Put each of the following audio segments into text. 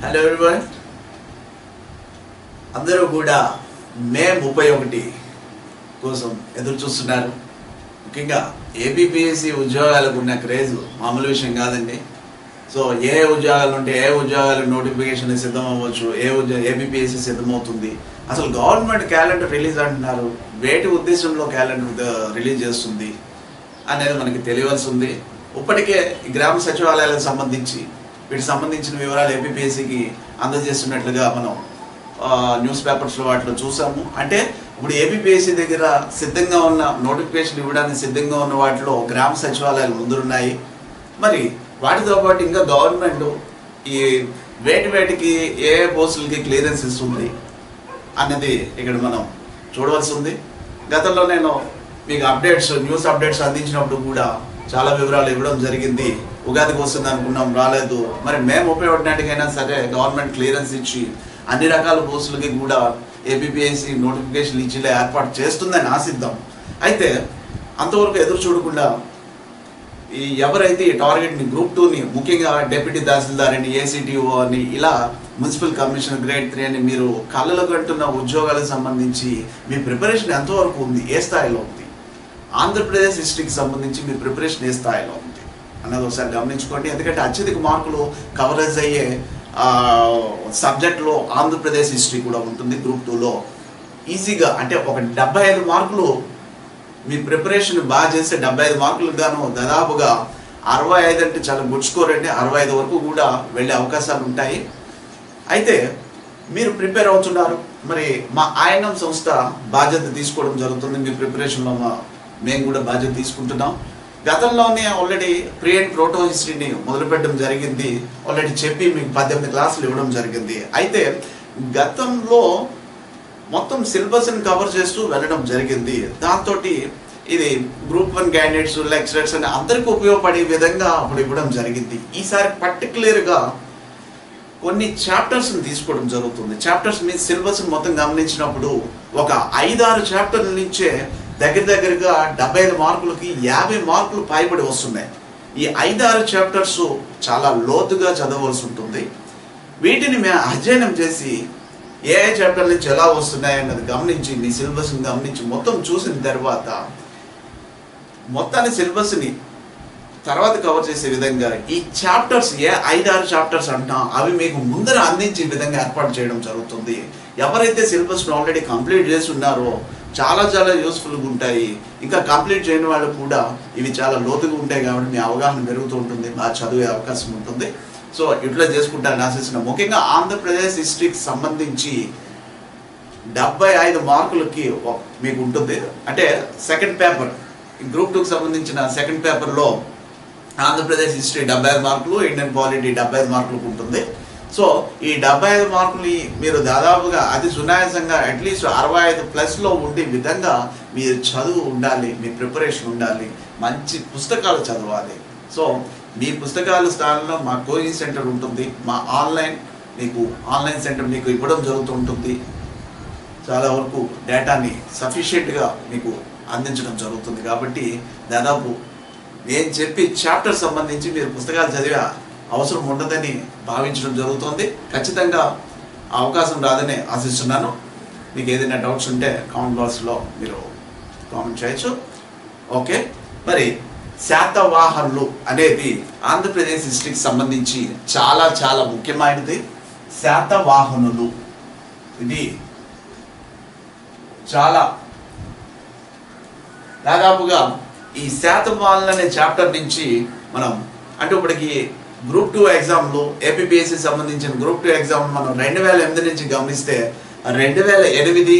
Hello everyone, అందరూ కూడా మే 31 కోసం ఎదురు చూస్తున్నారు. ముఖ్యంగా ఏపీపీఎస్సీ ఉద్యోగాలకు ఉన్న క్రేజ్ మామూలు విషయం కాదండి. సో ఏ ఉద్యోగాలు ఉంటే ఏ ఉద్యోగాలు నోటిఫికేషన్ సిద్ధం అవ్వచ్చు, ఏపీపీఎస్సీ సిద్ధమవుతుంది, అసలు గవర్నమెంట్ క్యాలెండర్ రిలీజ్ అంటున్నారు, వేటి ఉద్దేశంలో క్యాలెండర్ రిలీజ్ చేస్తుంది అనేది మనకి తెలియాల్సి ఉంది. ఇప్పటికే ఈ గ్రామ సచివాలయాలకు సంబంధించి వీటికి సంబంధించిన వివరాలు ఏపీపీఎస్సీకి అందజేస్తున్నట్లుగా మనం న్యూస్ పేపర్స్లో వాటిలో చూసాము. అంటే ఇప్పుడు ఏపీపీఎస్సీ దగ్గర సిద్ధంగా ఉన్న నోటిఫికేషన్ ఇవ్వడానికి సిద్ధంగా ఉన్న వాటిలో గ్రామ సచివాలయాలు ముందున్నాయి. మరి వాటితో పాటు ఇంకా గవర్నమెంట్ ఈ వేటికి ఏ పోస్టులకి క్లియరెన్స్ ఇస్తుంది అన్నది ఇక్కడ మనం చూడవలసి ఉంది. గతంలో నేను మీకు న్యూస్ అప్డేట్స్ అందించినప్పుడు కూడా చాలా వివరాలు ఇవ్వడం జరిగింది. ఉగాదికి వస్తుంది అనుకున్నాం, రాలేదు. మరి మే 31 నాటికైనా సరే గవర్నమెంట్ క్లియరెన్స్ ఇచ్చి అన్ని రకాల పోస్టులకి కూడా ఏపీపీఎస్సీ నోటిఫికేషన్ ఇచ్చేలా ఏర్పాటు చేస్తుందని ఆశిద్దాం. అయితే అంతవరకు ఎదురు చూడకుండా ఈ ఎవరైతే ఈ టార్గెట్ని గ్రూప్ 2ని ముఖ్యంగా డిప్యూటీ తహసీల్దార్ అని, ఏసీటీఓ అని, ఇలా మున్సిపల్ కమిషనర్ గ్రేడ్ 3 అని మీరు కళ్ళలో కంటున్న ఉద్యోగాలకు సంబంధించి మీ ప్రిపరేషన్ ఎంతవరకు ఉంది, ఏ స్థాయిలో ఉంది, ఆంధ్రప్రదేశ్ హిస్టరీకి సంబంధించి మీ ప్రిపరేషన్ ఏ స్థాయిలో ఉంది అన్నది ఒకసారి గమనించుకోండి. ఎందుకంటే అత్యధిక మార్కులు కవరేజ్ అయ్యే సబ్జెక్ట్లో ఆంధ్రప్రదేశ్ హిస్టరీ కూడా ఉంటుంది. గ్రూప్ 2లో ఈజీగా అంటే ఒక 75 మార్కులు మీ ప్రిపరేషన్ బాగా చేస్తే 75 మార్కులకు గాను దాదాపుగా 65 అంటే చాలా గుడ్ స్కోర్ అండి. 65 వరకు కూడా వెళ్ళే అవకాశాలు ఉంటాయి. అయితే మీరు ప్రిపేర్ అవుతున్నారు. మరి మా ఆయనం సంస్థ బాధ్యత తీసుకోవడం జరుగుతుంది. మీ ప్రిపరేషన్లో మేము కూడా బాధ్యత తీసుకుంటున్నాం. గతంలోనే ఆల్రెడీ ప్రీ అండ్ ప్రోటో హిస్టరీని మొదలుపెట్టడం జరిగింది. ఆల్రెడీ చెప్పి మీకు 18 క్లాసులు ఇవ్వడం జరిగింది. అయితే గతంలో మొత్తం సిలబస్ని కవర్ చేస్తూ వెళ్ళడం జరిగింది. దాంతో ఇది గ్రూప్ 1 క్యాండిడేట్స్, లెక్చరర్స్ అని అందరికీ ఉపయోగపడే విధంగా అప్పుడు ఇవ్వడం జరిగింది. ఈసారి పర్టికులర్గా కొన్ని చాప్టర్స్ని తీసుకోవడం జరుగుతుంది. చాప్టర్స్ మీ సిలబస్ని మొత్తం గమనించినప్పుడు ఒక 5-6 చాప్టర్ల నుంచే దగ్గరగా 75 మార్కులకి 50 మార్కులు పైబడి వస్తున్నాయి. ఈ 5-6 చాప్టర్స్ చాలా లోతుగా చదవవలసి ఉంటుంది. వీటిని మేము అధ్యయనం చేసి ఏ చాప్టర్ నుంచి ఎలా వస్తున్నాయి అన్నది గమనించి మీ సిలబస్ని గమనించి మొత్తం చూసిన తర్వాత మొత్తాన్ని సిలబస్ని తర్వాత కవర్ చేసే విధంగా ఈ చాప్టర్స్ ఏ 5-6 చాప్టర్స్ అంటున్నా అవి మీకు ముందర అందించే విధంగా ఏర్పాటు చేయడం జరుగుతుంది. ఎవరైతే సిలబస్ను ఆల్రెడీ కంప్లీట్ చేసి ఉన్నారో చాలా యూస్ఫుల్గా ఉంటాయి. ఇంకా కంప్లీట్ చేయని వాళ్ళు కూడా ఇవి చాలా లోతుగా ఉంటాయి కాబట్టి మీ అవగాహన పెరుగుతూ ఉంటుంది, బాగా చదివే అవకాశం ఉంటుంది. సో ఇట్లా చేసుకుంటారని ఆశిస్తున్నాను. ముఖ్యంగా ఆంధ్రప్రదేశ్ హిస్టరీకి సంబంధించి 75 మార్కులకి మీకు ఉంటుంది. అంటే సెకండ్ పేపర్ గ్రూప్ 2కి సంబంధించిన సెకండ్ పేపర్లో ఆంధ్రప్రదేశ్ హిస్టరీ 75 మార్కులు, ఇండియన్ పాలిటీ 75 మార్కులకు ఉంటుంది. సో ఈ 75 మార్కులు మీరు దాదాపుగా అతి సునాయాసంగా అట్లీస్ట్ 65+ ఉండే విధంగా మీరు చదువు ఉండాలి, మీ ప్రిపరేషన్ ఉండాలి, మంచి పుస్తకాలు చదవాలి. సో మీ పుస్తకాల స్థానంలో మా కోచింగ్ సెంటర్ ఉంటుంది. మా ఆన్లైన్ సెంటర్ మీకు ఇవ్వడం జరుగుతూ ఉంటుంది. చాలా వరకు డేటాని సఫిషియెంట్గా మీకు అందించడం జరుగుతుంది. కాబట్టి దాదాపు నేను చెప్పి చాప్టర్ సంబంధించి మీరు పుస్తకాలు చదివే అవసరం ఉండదని భావించడం జరుగుతుంది. ఖచ్చితంగా అవకాశం రాదని ఆశిస్తున్నాను. మీకు ఏదైనా డౌట్స్ ఉంటే కామెంట్ బాక్స్లో మీరు కామెంట్ చేయొచ్చు. ఓకే, మరి శాతవాహనులు అనేది ఆంధ్రప్రదేశ్ హిస్టరీకి సంబంధించి చాలా ముఖ్యమైనది. శాతవాహనులు ఇది చాలా దాదాపుగా ఈ శాతవాహనులు అనే చాప్టర్ నుంచి మనం అంటే ఇప్పటికి గ్రూప్ 2 ఎగ్జామ్లో ఏపీపీఎస్సీ సంబంధించిన గ్రూప్ 2 ఎగ్జామ్ మనం 2008 నుంచి గమనిస్తే 2008,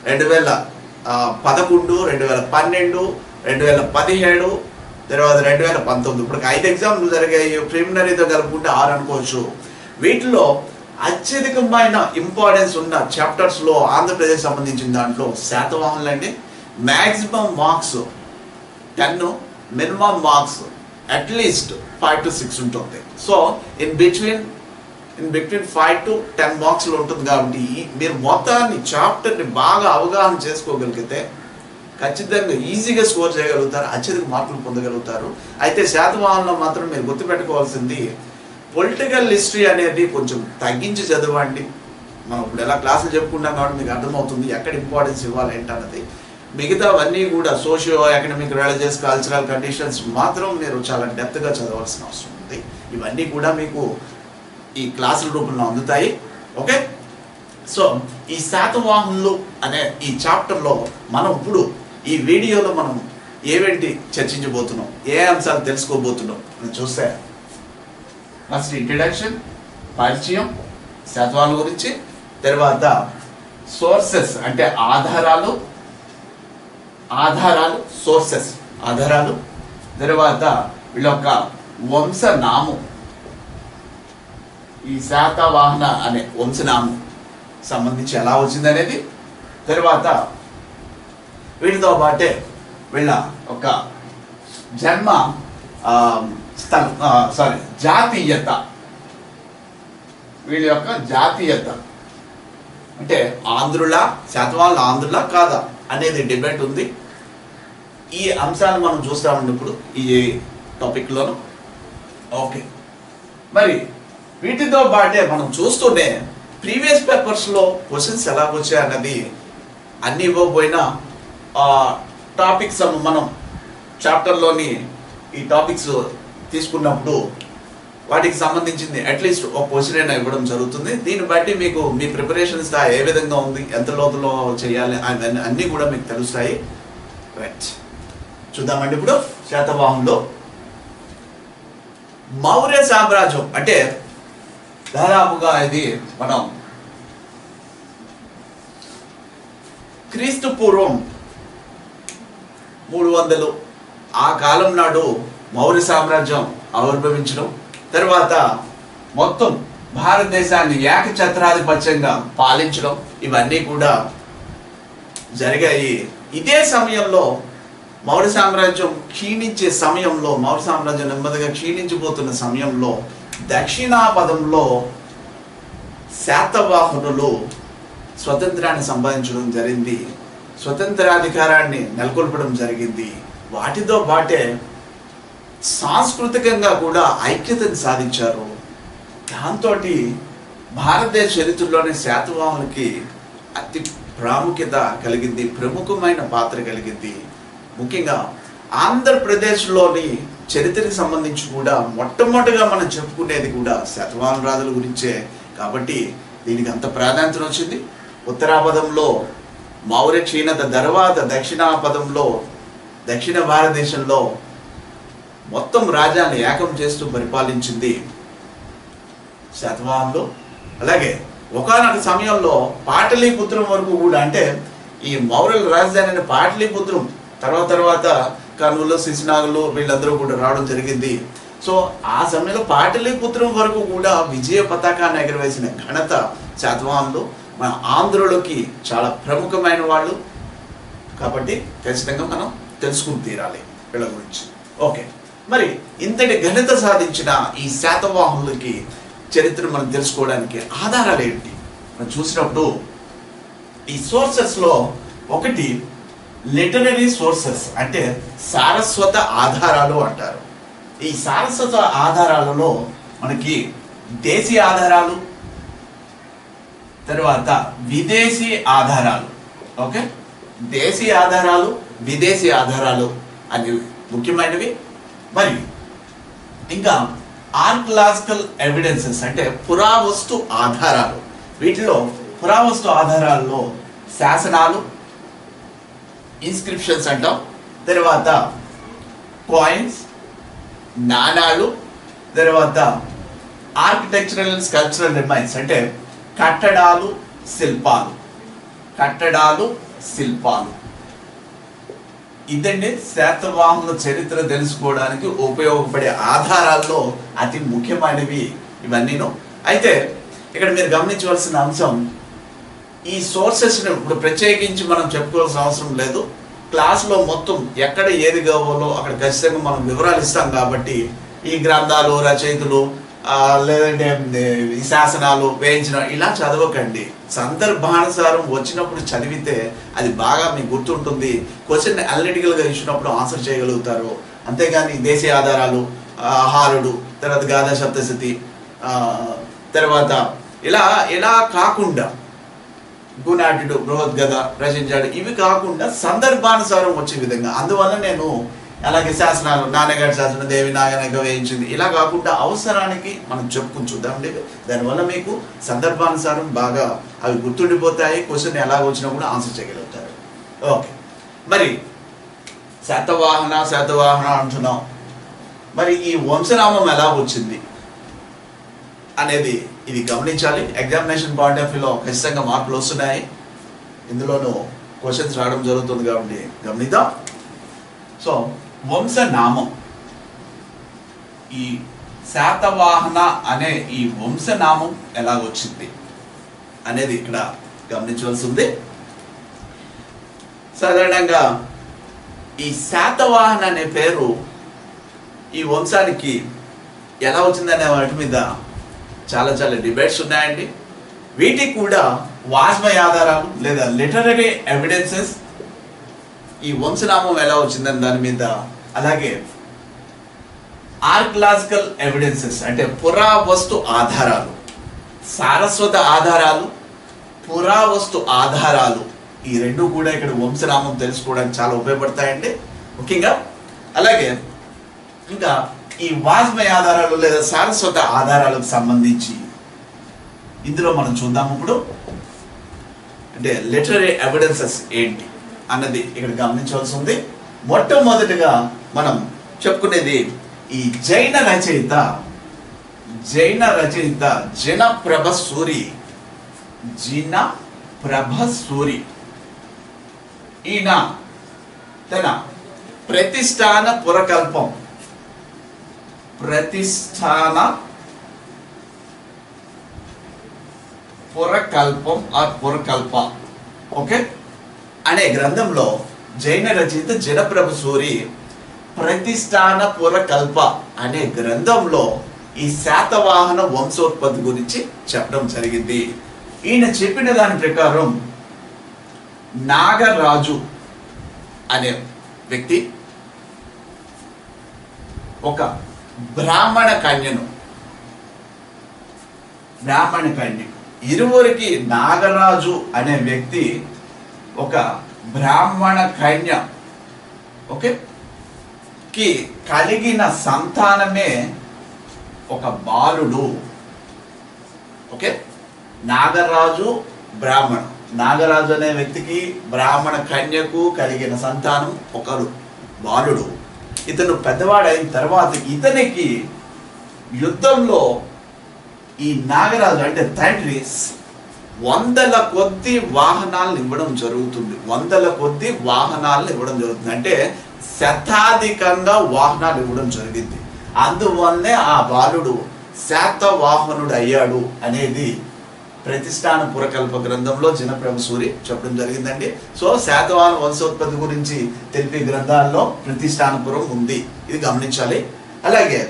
2011, 2012, 2017, తర్వాత 2019 ఇప్పటికి 5 ఎగ్జామ్లు జరిగాయి. ప్రిలిమినరీతో కలుపుకుంటే 6 అనుకోవచ్చు. వీటిలో అత్యధికమైన ఇంపార్టెన్స్ ఉన్న చాప్టర్స్లో ఆంధ్రప్రదేశ్ సంబంధించిన దాంట్లో శాతవాహనులు అండి. Maximum marks 10, minimum marks at least 5 to 6 ఉంటుంది. సో ఇన్ బిట్వీన్ 5 to 10 మార్క్స్లో ఉంటుంది. కాబట్టి మీరు మొత్తాన్ని చాప్టర్ని బాగా అవగాహన చేసుకోగలిగితే ఖచ్చితంగా ఈజీగా స్కోర్ చేయగలుగుతారు, అత్యధిక మార్కులు పొందగలుగుతారు. అయితే శాతవాహనంలో మాత్రం మీరు గుర్తుపెట్టుకోవాల్సింది పొలిటికల్ హిస్టరీ అనేది కొంచెం తగ్గించి చదవండి. మనం ఇప్పుడు ఎలా క్లాసులు చెప్పుకుంటాం కాబట్టి మీకు అర్థమవుతుంది ఎక్కడ ఇంపార్టెన్స్ ఇవ్వాలి ఏంటన్నది. మిగతావన్నీ కూడా socio economic, religious, cultural conditions మాత్రం మీరు చాలా డెప్త్గా చదవాల్సిన అవసరం ఉంది. ఇవన్నీ కూడా మీకు ఈ క్లాసుల రూపంలో అందుతాయి. ఓకే, సో ఈ శాతవాహనులు అనే ఈ చాప్టర్లో మనం ఇప్పుడు ఈ వీడియోలో మనం ఏవేంటి చర్చించబోతున్నాం, ఏ అంశాలు తెలుసుకోబోతున్నాం అని చూస్తే, ఫస్ట్ ఇంట్రడక్షన్, పరిచయం శాతవాహనుల గురించి, తర్వాత సోర్సెస్ అంటే ఆధారాలు, సోర్సెస్ ఆధారాలు, తర్వాత వీళ్ళ యొక్క వంశనామం, ఈ శాతవాహన అనే వంశనామం సంబంధించి ఎలా వచ్చింది అనేది, తర్వాత వీటితో పాటే వీళ్ళ ఒక జన్మ జాతీయత, వీళ్ళ యొక్క జాతీయత అంటే ఆంధ్రుల, శాతవాహనులు ఆంధ్రుల కాదా అనేది డిబేట్ ఉంది. ఈ అంశాలను మనం చూస్తామండి ఇప్పుడు ఈ టాపిక్లోను. ఓకే, మరి వీటితో పాటే మనం చూస్తూనే ప్రీవియస్ పేపర్స్లో క్వశ్చన్స్ ఎలా వచ్చాయి అన్నది అన్ని ఇవ్వకపోయినా టాపిక్స్ మనం చాప్టర్లోని ఈ టాపిక్స్ తీసుకున్నప్పుడు వాటికి సంబంధించింది అట్లీస్ట్ ఒక క్వశ్చన్ అయినా ఇవ్వడం జరుగుతుంది. దీన్ని బట్టి మీకు మీ ప్రిపరేషన్ స్థాయి ఏ విధంగా ఉంది, ఎంత లోతులో చేయాలి అన్నీ కూడా మీకు తెలుస్తాయి. రైట్, చూద్దామండి ఇప్పుడు శాతవాహనులు. మౌర్య సామ్రాజ్యం అంటే దాదాపుగా ఇది మనం క్రీస్తు పూర్వం 300 ఆ కాలం నాడు మౌర్య సామ్రాజ్యం ఆవిర్భవించడం, తర్వాత మొత్తం భారతదేశాన్ని ఏకఛత్రాధిపత్యంగా పాలించడం, ఇవన్నీ కూడా జరిగాయి. ఇదే సమయంలో మౌర్య సామ్రాజ్యం క్షీణించే సమయంలో, మౌర్య సామ్రాజ్యం నెమ్మదిగా క్షీణించిపోతున్న సమయంలో దక్షిణాపథంలో శాతవాహనులు స్వతంత్రాన్ని సంపాదించడం జరిగింది, స్వతంత్రాధికారాన్ని నెలకొల్పడం జరిగింది. వాటితో పాటే సాంస్కృతికంగా కూడా ఐక్యతను సాధించారు. దాంతో భారతదేశ చరిత్రలోని శాతవాహనులకి అతి ప్రాముఖ్యత కలిగింది, ప్రముఖమైన పాత్ర కలిగింది. ముఖ్యంగా ఆంధ్రప్రదేశ్లోని చరిత్రకు సంబంధించి కూడా మొట్టమొదటిగా మనం చెప్పుకునేది కూడా శాతవాహన రాజుల గురించే కాబట్టి దీనికి అంత ప్రాధాన్యత వచ్చింది. ఉత్తరాపథంలో మౌర్య క్షీణత తర్వాత దక్షిణాపథంలో దక్షిణ భారతదేశంలో మొత్తం రాజ్యాన్ని ఏకం చేస్తూ పరిపాలించింది శాతవాహనులు. అలాగే ఒకానొక సమయంలో పాటలీపుత్రం వరకు కూడా, అంటే ఈ మౌర్యుల రాజధాని అయిన పాటలీపుత్రం తర్వాత కర్నూలు, శిశునాగులు వీళ్ళందరూ కూడా రావడం జరిగింది. సో ఆ సమయంలో పాటలీపుత్రం వరకు కూడా విజయ పతాకాన్ని ఎగరవేసిన ఘనత శాతవాహనులు. మన ఆంధ్రులకి చాలా ప్రముఖమైన వాళ్ళు కాబట్టి ఖచ్చితంగా మనం తెలుసుకుని తీరాలి వీళ్ళ గురించి. ఓకే, మరి ఇంతటి ఘనత సాధించిన ఈ శాతవాహనులకి చరిత్ర మనం తెలుసుకోవడానికి ఆధారాలు ఏంటి మనం చూసినప్పుడు, ఈ సోర్సెస్లో ఒకటి లిటరరీ సోర్సెస్ అంటే సారస్వత ఆధారాలు అంటారు. ఈ సారస్వత ఆధారాలలో మనకి దేశీయ ఆధారాలు, తర్వాత విదేశీ ఆధారాలు. ఓకే, దేశీయ ఆధారాలు, విదేశీ ఆధారాలు అనేవి ముఖ్యమైనవి. మరి ఇంకా ఆర్కియలాజికల్ ఎవిడెన్సెస్ అంటే పురావస్తు ఆధారాలు. వీటిలో పురావస్తు ఆధారాల్లో శాసనాలు, ఇన్స్క్రిప్షన్స్ అంటాం, తర్వాత కాయిన్స్, నాణాలు, తర్వాత ఆర్కిటెక్చరల్ స్కల్ప్చరల్ రిమైన్స్ అంటే కట్టడాలు, శిల్పాలు. ఇదండి శాతవాహనుల చరిత్ర తెలుసుకోవడానికి ఉపయోగపడే ఆధారాల్లో అతి ముఖ్యమైనవి ఇవన్నీను. అయితే ఇక్కడ మీరు గమనించవలసిన అంశం, ఈ సోర్సెస్ని ఇప్పుడు ప్రత్యేకించి మనం చెప్పుకోవాల్సిన అవసరం లేదు. క్లాస్లో మొత్తం ఎక్కడ ఏది కావాలో అక్కడ ఖచ్చితంగా మనం వివరాలు ఇస్తాం కాబట్టి ఈ గ్రంథాలు, రచయితలు లేదంటే ఈ శాసనాలు వేయించిన ఇలా చదవకండి. సందర్భానుసారం వచ్చినప్పుడు చదివితే అది బాగా మీకు గుర్తుంటుంది. క్వశ్చన్ అనలిటికల్గా ఇచ్చినప్పుడు ఆన్సర్ చేయగలుగుతారు. అంతేగాని దేశీయ ఆధారాలు, హారుడు, తర్వాత గాథా సప్తశతి తర్వాత ఇలా ఇలా కాకుండా గుణాటుడు బృహద్గద రచించాడు, ఇవి కాకుండా సందర్భానుసారం వచ్చే విధంగా. అందువల్ల నేను అలాగే శాసనాలు నాన్నగారి శాసనం దేవి నాగనగ వేయించింది ఇలా కాకుండా అవసరానికి మనం చెప్పుకుని చూద్దామండి. దానివల్ల మీకు సందర్భానుసారం బాగా అవి గుర్తుండిపోతాయి. క్వశ్చన్ ఎలాగ వచ్చినా కూడా ఆన్సర్ చేయగలుగుతారు. ఓకే, మరి శాతవాహన అంటున్నాం. మరి ఈ వంశనామం ఎలా వచ్చింది అనేది ఇది గమనించాలి. ఎగ్జామినేషన్ పాయింట్ ఆఫ్ వ్యూలో ఖచ్చితంగా మార్కులు వస్తున్నాయి. ఇందులోనూ క్వశ్చన్స్ రావడం జరుగుతుంది కాబట్టి గమనిద్దాం. సో వంశనామం, ఈ శాతవాహన అనే ఈ వంశనామం ఎలా వచ్చింది అనేది ఇక్కడ గమనించవలసి ఉంది. సాధారణంగా ఈ శాతవాహన అనే పేరు ఈ వంశానికి ఎలా వచ్చిందనే వాటి మీద చాలా చాలా డిబేట్స్ ఉన్నాయండి. వీటికి కూడా వాజ్మయ ఆధారాలు లేదా లిటరరీ ఎవిడెన్సెస్ ఈ వంశనామం ఎలా వచ్చిందని దాని మీద, అలాగే ఆర్కియలాజికల్ ఎవిడెన్సెస్ అంటే పురావస్తు ఆధారాలు, సారస్వత ఆధారాలు, పురావస్తు ఆధారాలు, ఈ రెండు కూడా ఇక్కడ వంశనామం తెలుసుకోవడానికి చాలా ఉపయోగపడతాయండి ముఖ్యంగా. అలాగే ఇంకా ఈ వాజ్మయ ఆధారాలు లేదా సారస్వత ఆధారాలకు సంబంధించి ఇందులో మనం చూద్దాం ఇప్పుడు. అంటే లిటరరీ ఎవిడెన్సెస్ ఏంటి అన్నది ఇక్కడ గమనించవలసి ఉంది. మొట్టమొదటిగా మనం చెప్పుకునేది ఈ జైన రచయిత జినప్రభ సూరి ఈయన తన ప్రతిష్టాన పురకల్పం ఓకే అనే గ్రంథంలో జైన రచయిత జినప్రభ సూరి ప్రతిష్టాన పురకల్ప అనే గ్రంథంలో ఈ శాతవాహన వంశోత్పత్తి గురించి చెప్పడం జరిగింది. ఈయన చెప్పిన దాని ప్రకారం నాగరాజు అనే వ్యక్తి ఒక బ్రాహ్మణ కన్య ఇరువురికి నాగరాజు అనే వ్యక్తి ఒక బ్రాహ్మణ కన్య ఓకే కి కలిగిన సంతానమే ఒక బాలుడు. ఓకే, నాగరాజు నాగరాజు అనే వ్యక్తికి బ్రాహ్మణ కన్యకు కలిగిన సంతానం ఒకరు బాలుడు. ఇతను పెద్దవాడైన తర్వాత ఇతనికి యుద్ధంలో ఈ నాగరాజు అంటే తండ్రి 100 కొద్ది వాహనాలను ఇవ్వడం జరుగుతుంది. అంటే శతాధికంగా వాహనాలు ఇవ్వడం జరిగింది. అందువల్లనే ఆ బాలుడు శాతవాహనుడు అయ్యాడు అనేది ప్రతిష్టాన పురకల్ప గ్రంథంలో జినప్రభ సూరి చెప్పడం జరిగిందండి. సో శాతవాహన వంశోత్పత్తి గురించి తెలిపే గ్రంథాల్లో ప్రతిష్టానపురం ఉంది, ఇది గమనించాలి. అలాగే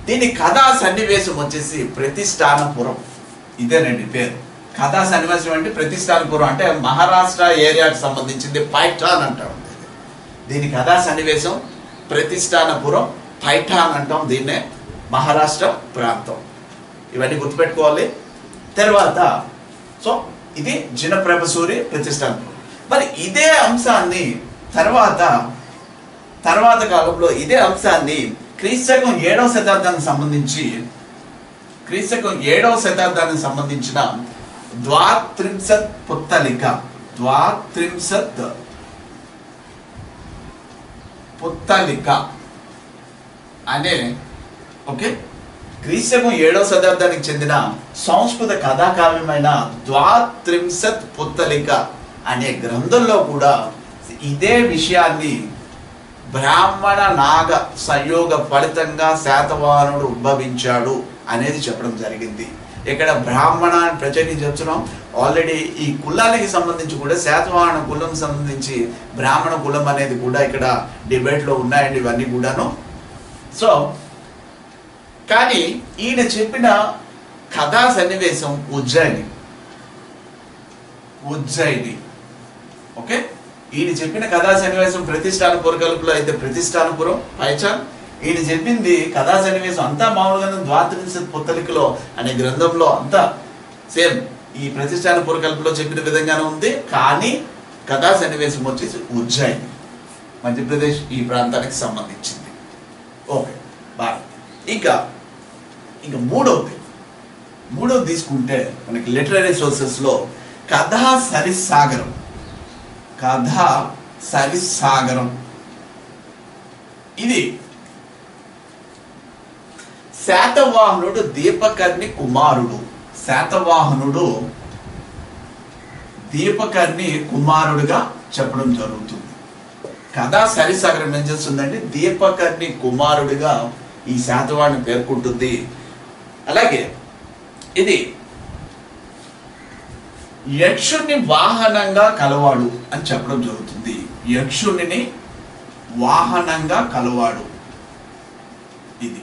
దీని కథా సన్నివేశం వచ్చేసి ప్రతిష్టానపురం, ఇదేనండి పేరు. కథా సన్నివేశం అంటే ప్రతిష్టానపురం అంటే మహారాష్ట్ర ఏరియాకి సంబంధించింది, పైఠాన్ అంటాం. దీని కథా సన్నివేశం ప్రతిష్టానపురం, పైఠాన్ అంటాం దీన్నే, మహారాష్ట్ర ప్రాంతం. ఇవన్నీ గుర్తుపెట్టుకోవాలి. తర్వాత సో ఇది జినప్రభ సూరి ప్రతిష్టానపురం. మరి ఇదే అంశాన్ని తర్వాత కాలంలో ఇదే అంశాన్ని క్రీస్తకం 7వ శతాబ్దానికి సంబంధించిన ద్వాత్రింశత్ పుత్తలిక అనే ఓకే క్రీస్తకం 7వ శతాబ్దానికి చెందిన సంస్కృత కథాకావ్యమైన ద్వాత్రింశత్ పుత్తలిక అనే గ్రంథంలో కూడా ఇదే విషయాన్ని బ్రాహ్మణ నాగ సంయోగ ఫలితంగా శాతవాహనుడు ఉద్భవించాడు అనేది చెప్పడం జరిగింది. ఇక్కడ బ్రాహ్మణ అని ప్రచారం చెప్తున్నాం. ఆల్రెడీ ఈ కులానికి సంబంధించి కూడా శాతవాహన కులం సంబంధించి బ్రాహ్మణ కులం అనేది కూడా ఇక్కడ డిబేట్లో ఉన్నాయండి ఇవన్నీ కూడాను. సో కానీ ఈయన చెప్పిన కథా సన్నివేశం ఉజ్జయిని ఓకే. ఈయన చెప్పిన కథా సన్నివేశం ప్రతిష్టానపుర కలుపులో అయితే ప్రతిష్టానపురం పైచాన్, ఈయన చెప్పింది కథా సన్నివేశం అంతా మామూలుగా ద్వాత్రింశత్ పుత్తలికలో అనే గ్రంథంలో అంతా సేమ్ ఈ ప్రతిష్టాన పురకల్పలో చెప్పిన విధంగానే ఉంది. కానీ కథా సన్నివేశం వచ్చేసి ఉజ్జయిని, మధ్యప్రదేశ్ ఈ ప్రాంతానికి సంబంధించింది. ఓకే బాగా. ఇంకా మూడవది తీసుకుంటే మనకి లిటరరీ సోర్సెస్లో కథా సరిసాగరం ఇది శాతవాహనుడు దీపకర్ణి కుమారుడుగా చెప్పడం జరుగుతుంది. కథా సరిసాగరం ఏం చేస్తుందంటే దీపకర్ణి కుమారుడిగా ఈ శాతవాహనుని పేర్కొంటుంది. అలాగే ఇది యక్షుణ్ణి వాహనంగా కలవాడు అని చెప్పడం జరుగుతుంది. యక్షుణ్ణి వాహనంగా కలవాడు. ఇది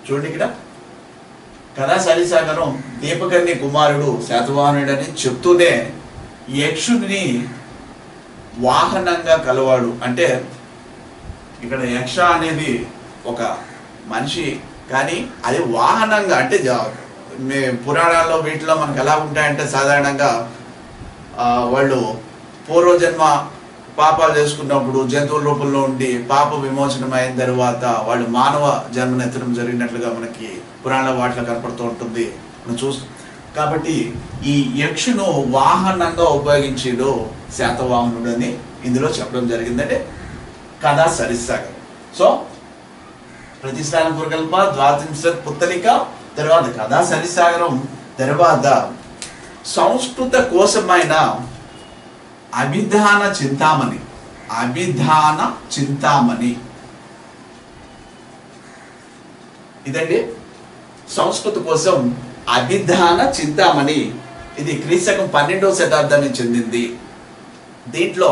చూడండి, ఇక్కడ కథా సరిసాగరం దీపకర్ణి కుమారుడు శాతవాహనుడని చెప్తూనే యక్షుడిని వాహనంగా కలవాడు అంటే ఇక్కడ యక్ష అనేది ఒక మనిషి, కానీ అది వాహనంగా అంటే పురాణాల్లో వీటిలో మనకు ఎలా ఉంటాయంటే సాధారణంగా వాళ్ళు పూర్వజన్మ పాపాలు చేసుకున్నప్పుడు జంతువుల రూపంలో ఉండి పాప విమోచనం అయిన తర్వాత వాళ్ళు మానవ జన్మనెత్తడం జరిగినట్లుగా మనకి పురాణ వాటిలో కనపడుతూ ఉంటుంది మనం చూస్తాం. కాబట్టి ఈ యక్షును వాహనంగా ఉపయోగించాడు శాతవాహనుడు అని ఇందులో చెప్పడం జరిగిందంటే కథా సరిసాగరం. సో ప్రతిష్టాన పురకల్ప, ద్వాత్రింశత్ పుత్తలిక, తర్వాత కథా సరిసాగరం, తర్వాత సంస్కృత కోశమైన అభిధాన చింతామణి ఇదండి సంస్కృత కోసం అభిధాన చింతామణి. ఇది క్రీస్తకం 12వ శతాబ్దానికి చెందింది. దీంట్లో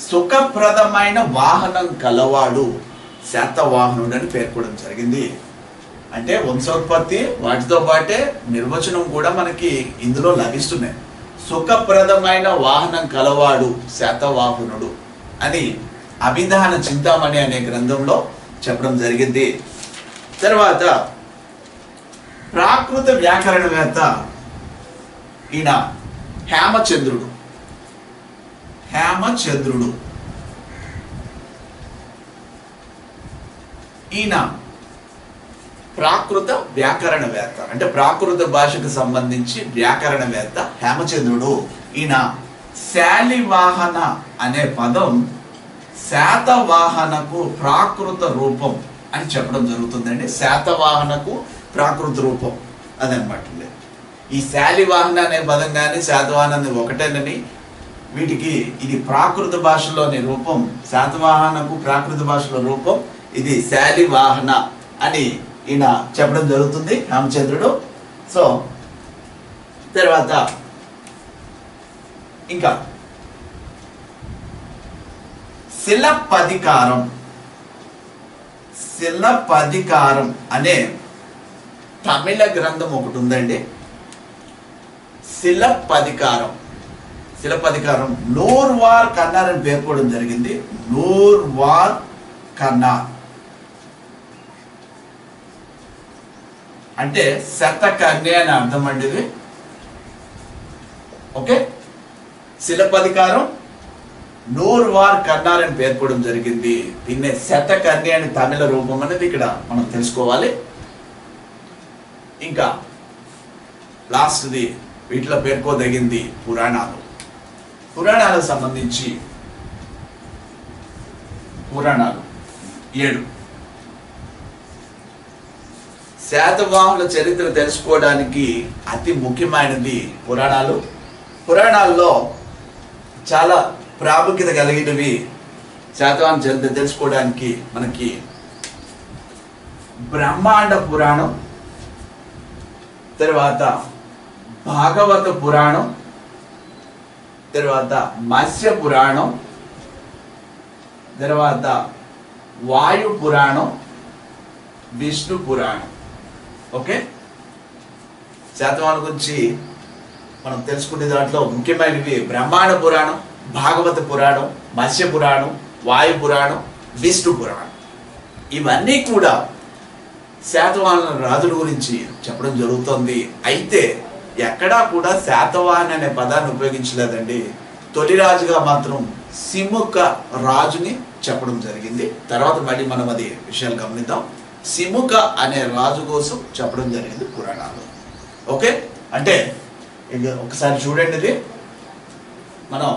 సుఖప్రదమైన వాహనం కలవాడు శాతవాహనుడు అని పేర్కొనడం జరిగింది. అంటే వంశోత్పత్తి వాటితో పాటే నిర్వచనం కూడా మనకి ఇందులో లభిస్తున్నాయి. సుఖప్రదమైన వాహనం కలవాడు శాతవాహనుడు అని అభిధాన చింతామణి అనే గ్రంథంలో చెప్పడం జరిగింది. తర్వాత ప్రాకృత వ్యాకరణవేత్త ఈయన హేమచంద్రుడు. ఈయన ప్రాకృత వ్యాకరణవేత్త అంటే ప్రాకృత భాషకు సంబంధించి వ్యాకరణవేత్త హేమచంద్రుడు. ఈయన శాలివాహన అనే పదం శాతవాహనకు ప్రాకృత రూపం అని చెప్పడం జరుగుతుందండి. శాతవాహనకు ప్రాకృత రూపం అదనమాట. ఈ శాలివాహన అనే పదం కానీ శాతవాహన ఒకటేనని వీటికి ఇది ప్రాకృత భాషలోని రూపం, శాతవాహనకు ప్రాకృత భాషలో రూపం ఇది శాలివాహన అని ఈయన చెప్పడం జరుగుతుంది రామచంద్రుడు. సో తర్వాత ఇంకా శిలపధికారం అనే తమిళ గ్రంథం ఒకటి ఉందండి. శిలపధికారం నూర్వార్ కన్నార్ అని పేర్కోవడం జరిగింది. నూర్వార్ కన్నార్ అంటే శతకన్య అని అర్థం అండి ఇది. ఓకే, శిలపధికారం నూర్వార్ కన్నార్ అని పేర్కోవడం జరిగింది. దీన్నే శతకన్య అని తమిళ రూపం అనేది ఇక్కడ మనం తెలుసుకోవాలి. ఇంకా లాస్ట్ది వీటిలో పేర్కోదగింది పురాణాలకు సంబంధించి పురాణాలు 7. శాతవాహనుల చరిత్ర తెలుసుకోవడానికి అతి ముఖ్యమైనది పురాణాల్లో చాలా ప్రాముఖ్యత కలిగినవి. శాతవాహన చరిత్ర తెలుసుకోవడానికి మనకి బ్రహ్మాండ పురాణం, తర్వాత భాగవత పురాణం, తర్వాత మత్స్య పురాణం, తర్వాత వాయు పురాణం, విష్ణు పురాణం. ఓకే, శాతవాహనుల గురించి మనం తెలుసుకునే దాంట్లో ముఖ్యమైనవి బ్రహ్మాండ పురాణం, భాగవత పురాణం, మత్స్య పురాణం, వాయు పురాణం, విష్ణు పురాణం. ఇవన్నీ కూడా శాతవాహన రాజుల గురించి చెప్పడం జరుగుతుంది. అయితే ఎక్కడా కూడా శాతవాహన అనే పదాన్ని ఉపయోగించలేదండి. తొలి రాజుగా మాత్రం సిముక రాజుని చెప్పడం జరిగింది. తర్వాత మళ్ళీ మనం అది విషయాలు గమనిద్దాం. సిముక అనే రాజు కోసం చెప్పడం జరిగింది పురాణాలు. ఓకే, అంటే ఒకసారి చూడండి, ఇది మనం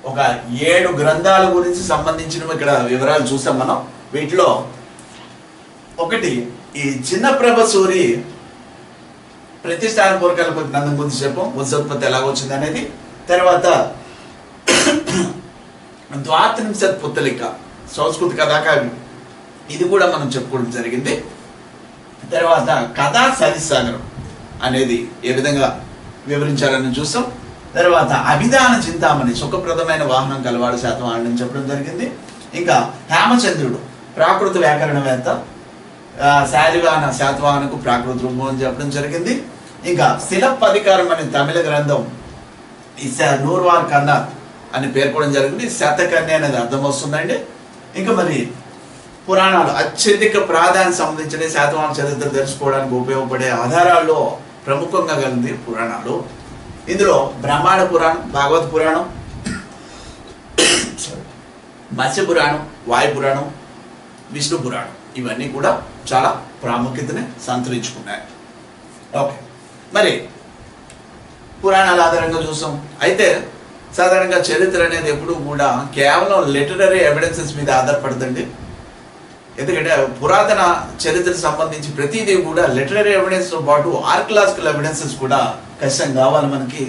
ఒక 7 గ్రంథాల గురించి సంబంధించిన ఇక్కడ వివరాలు చూసాం మనం. వీటిలో ఒకటి ఈ చిన్న ప్రభ సూరి ప్రతిష్టాన పూర్వకాల గ్రంథం గురించి చెప్పాం, వంశోత్పత్తి ఎలాగ వచ్చింది అనేది. తర్వాత ద్వాత్రింశత్ పుత్తలిక సంస్కృత కథాకావ్యం, ఇది కూడా మనం చెప్పుకోవడం జరిగింది. తర్వాత కథా సరిసాగరం అనేది ఏ విధంగా వివరించారని చూసాం. తర్వాత అభిధాన చింతామణి సుఖప్రదమైన వాహనం కలవాడు శాతవాహనం చెప్పడం జరిగింది. ఇంకా హేమచంద్రుడు ప్రాకృత వ్యాకరణవేత్త, శాతవాహనకు ప్రాకృత రూపం అని చెప్పడం జరిగింది. ఇంకా శిలప్పధికారం అనే తమిళ గ్రంథం ఈ నూర్వార్ కన్నా అని పేర్కొనడం జరిగింది. శతకన్య అనేది అర్థం వస్తుందండి. ఇంకా మరి పురాణాలు అత్యధిక ప్రాధాన్యత సంబంధించిన శాతవాహన చరిత్ర తెలుసుకోవడానికి ఉపయోగపడే ఆధారాల్లో ప్రముఖంగా కలిగింది పురాణాలు. ఇందులో బ్రహ్మాండ పురాణం, భాగవత పురాణం, మత్స్య పురాణం, వాయు పురాణం, విష్ణు పురాణం, ఇవన్నీ కూడా చాలా ప్రాముఖ్యతని సంతరించుకున్నాయి. ఓకే, మరి పురాణాల ఆధారంగా చూసాం. అయితే సాధారణంగా చరిత్ర అనేది ఎప్పుడు కూడా కేవలం లిటరరీ ఎవిడెన్సెస్ మీద ఆధారపడుతుంది. ఎందుకంటే పురాతన చరిత్రకు సంబంధించి ప్రతిదీ కూడా లిటరరీ ఎవిడెన్స్తో పాటు ఆర్కియలాజికల్ ఎవిడెన్సెస్ కూడా ఖచ్చితంగా కావాలి మనకి.